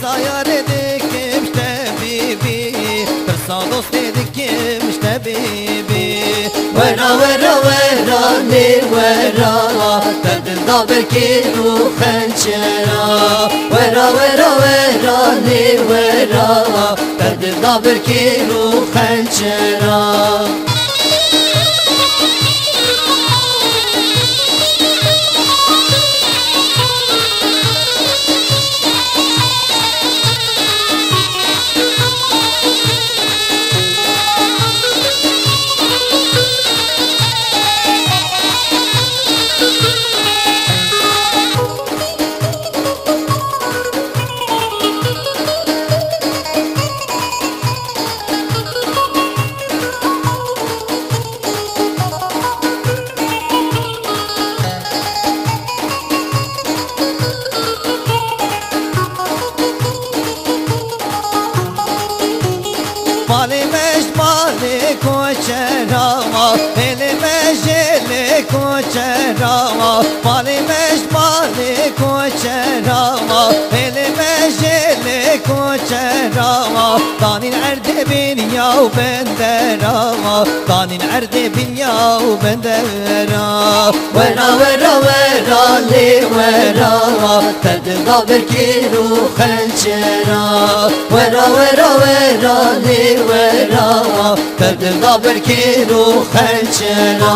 sayar dikim işte bibi Kırsa dost dikim işte bibi Vera vera vera nir vera Derdinda belki ruh hançera Vera vera vera nir vera Derdinda belki ruh hançera Malimeş mali koçerama Elimeş eli koçerama Malimeş mali koçerama Elimeş eli koçerama Danin erdebin yav benderama Danin erdebin yav benderama Vera vera vera li vera Terdinda belki ruh hançera Vera vera vera li vera Derdinda belki ruh hançera